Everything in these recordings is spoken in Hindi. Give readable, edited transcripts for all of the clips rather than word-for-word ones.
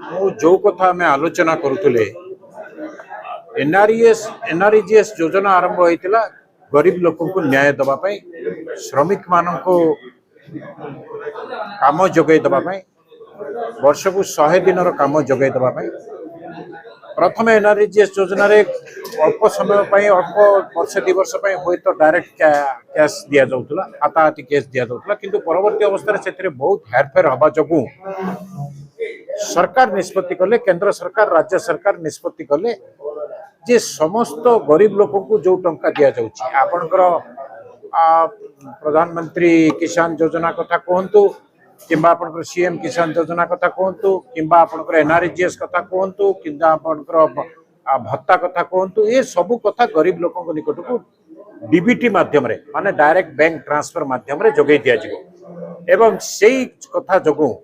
जो कथा आम आलोचना करुले एनआरईजीएस योजना आरंभ होता गरीब लोक को न्याय दवाई श्रमिक मान को काम जोगे दवाई वर्ष को 100 दिन काम जोगे दवाई प्रथम एनआरईजीएस योजना अल्प समय अल्प वर्ष 2 वर्ष हुए तो डायरेक्ट कैश दि जाऊला हाथाहाथी कैश दि जाऊला किंतु परवर्ती अवस्था से बहुत हेरफेर हवा जो सरकार निष्पत्ति कले केंद्र सरकार राज्य सरकार निष्पत्ति कले जे समस्त गरीब लोक को जो टंका दि जाऊँ आपणकर प्रधानमंत्री किसान योजना कथा कहतु किंबा आपणकर सीएम किसान योजना कथा कहतु किंबा आपणकर एनआरईजीएस कथा कहतु किंबा आपणकर भत्ता कथा कहतु ये सब कथा गरीब लोक निकट को डीबीटी माध्यम रे माने डायरेक्ट बैंक ट्रांसफर माध्यम रे जोगे दिया जिवो एवं सेही कथा जोगु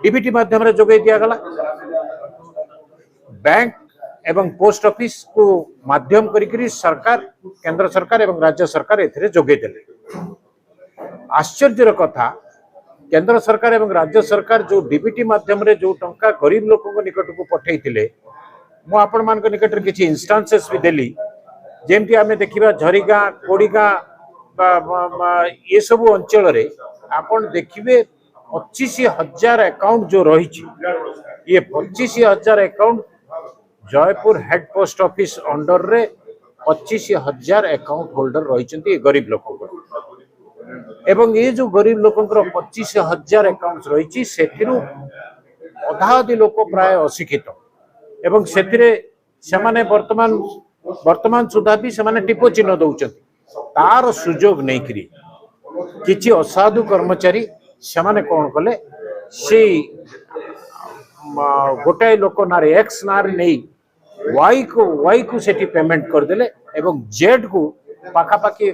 डीबीटी माध्यम रे जोगे दिया गला बैंक एवं पोस्ट ऑफिस को माध्यम करी सरकार केंद्र सरकार एवं राज्य सरकार एथिरे जोगे देले आश्चर्यर कथा केंद्र सरकार एवं राज्य सरकार जो डीबीटी माध्यम रे जो टंका गरीब लोक निकट को पठेइथिले मु आपण मान निकट रे किछि इंस्टांसेस भी देली जेमती आमे देखिबा झरीगा कोड़ीगा ये सब अंचल रे आपण देखिबे 25,000 अकाउंट जो रही ये 25,000 account Jaipur head post office under रे 25,000 अकाउंट होल्डर रही गरीब लोक एवं ये जो गरीब लोकंकर 25,000 अकाउंट रही से अधाअधि लोक प्राय अशिक्षित एवं से वर्तमान सुधा भी से टिप चिन्ह दौरान तार सुजोग नहीं करी किछि असाधु कर्मचारी से कौन कले से गोटाए लोक ना एक्स ना नहीं वाई को सेठी पेमेंट करदेले एवं जेड को पाखापाखि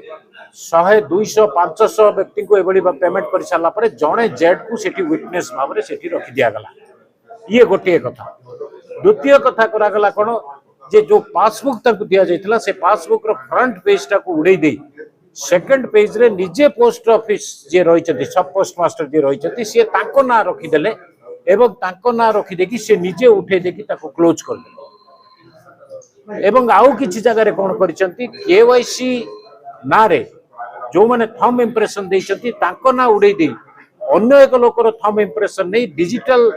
100 200 500 व्यक्ति को एभली पेमेंट कर सारा पर जड़े जेड को सेठी विटनेस भाव में सेठी रखी दिया गला ये गोटे कथा द्वितीय कथा करागला कौन जे जो पासबुक तक दिया जाइथिला से पासबुक रो फ्रंट पेज टा को उड़े दे सेकंड पेज रे निजे पोस्ट ऑफिस जे रही सब पोस्ट मास्टर जे रही सी तांको ना रखी देले एवं तांको ना रखी देखि से निजे उठे देखि ताको क्लोज कर दे एवं आउ किछि जगह रे कोन करिसंती केवाईसी ना रे जो माने थंब इंप्रेशन देइसंती तांको ना उड़े दे अन्य एक लोकर थंब इंप्रेशन नहीं डिजिटल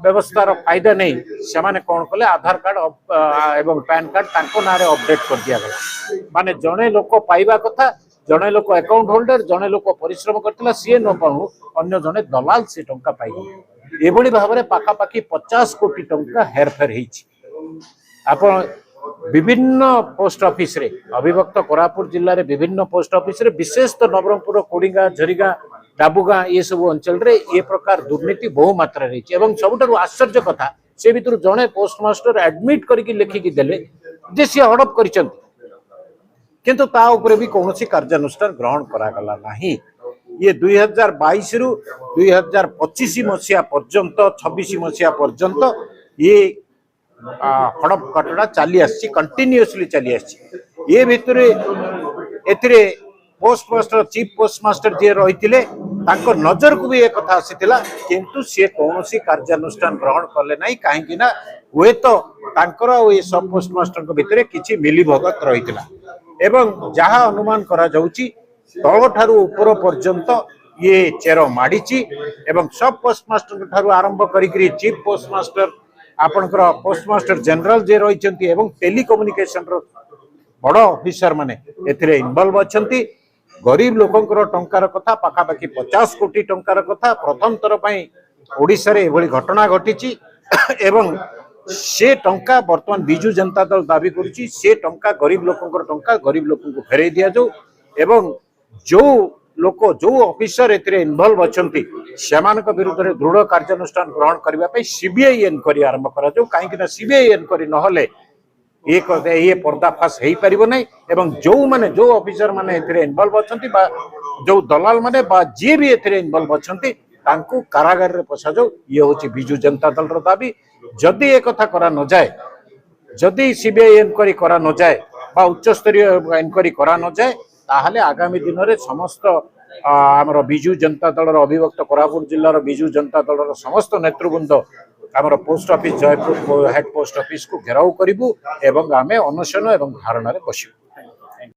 व्यवस्था फायदा नहीं से माने कौन कले आधार कार्ड एवं पैन कार्ड तांको नारे अपडेट कर दिया गला माने जड़े लोक पाइबा कथा जड़े लोक अकाउंट होल्डर जड़े लोक परिश्रम करथिला सी न पाऊ अन्य जड़े दलाल से टंका पाइबे एभली भाव में पाखापाखि 50 कोटी टंका हेरफेर होइछि आपण विभिन्न पोस्ट ऑफिस रे अविभक्त कोरापुट जिल्ला रे विभिन्न पोस्ट ऑफिस रे विशेष तो नवरंगपुर कोड़ीगा झरीगा डाबुगा ये सब अंचल रे ये प्रकार दुर्नीति बहु मात्रा रही एवं सबुठारु आश्चर्य कथा से भितर जड़े पोस्टमास्टर एडमिट करके लिखिकी देले जे सी हड़प करिसंती किंतु ता ऊपर भी कौनसी कार्यानुष्ठान ग्रहण करागला नहीं ये 2022 रु 2025 मसीहा पर्यंत 26 मसीहा पर्यंत ये हड़प घटना चली आसी कंटिन्यूअसली चली आसी ये भितर एथिरे पोस्टमास्टर चीफ पोस्टमास्टर जी रही नजर को भी एक कथा आसीथिला किंतु सी कौन कार्यानुष्ठान ग्रहण कले नहीं कहीं हुए तो ये सब पोस्टमास्टर भितर किसी मिली भगत रही एवं जहाँ अनुमान करा जाउची तल ठारू ऊपर पर्यंत ये चेर माड़ी एवं सब पोस्टमास्टर ठारू आरंभ करी चीफ पोस्टमास्टर आपणकर पोस्टमास्टर जनरल जे रही एवं टेलीकम्युनिकेशन बड़ ऑफिसर माने एथिरे इन्वॉल्व अछंती गरीब लोकंकर टंकार कथा पाखापाखि 50 कोटी टंकार कथा प्रथम थर पई ओडिसा रे एभली घटना घटिची एवं से टंका वर्तमान बिजू जनता दल दाबी करुची से टंका गरीब लोकंकर टंका गरीब लोकंको फेरै दिया जाऊ एवं जो लोक जो ऑफिसर एथिरे इन्वॉल्व अछंती सेमानक विरुद्ध रे दृढ़ कार्यानुष्ठान ग्रहण करबा पई सीबीआई एनक्वायरी आरंभ करा जाऊ काहे कि ना सीबीआई एनक्वायरी न होले ये पर्दाफाश हो पारिबो नै एवं जो माने जो ऑफिसर माने एथिरे इन्वॉल्व अछंती बा जो दलाल माने बा जे भी एथिरे इन्वॉल्व अछंती तांको कारागार रे पसा जाऊ ये होची बिजू जनता दल रो दाबी जदि ए कथा करा न जाए जदि सीबीआई एनक्वायरी करा न जाए बा उच्च स्तरीय एनक्वायरी करा न जाए ताहले आगामी दिन रे समस्त आमर विजु जनता दल अभिभक्त कोरापुट जिलार विजु जनता दल समस्त नेतृवृंद आमर post office Jaipur head post office को घेराव करूँ एवं आम अनशन और धारणा बसू।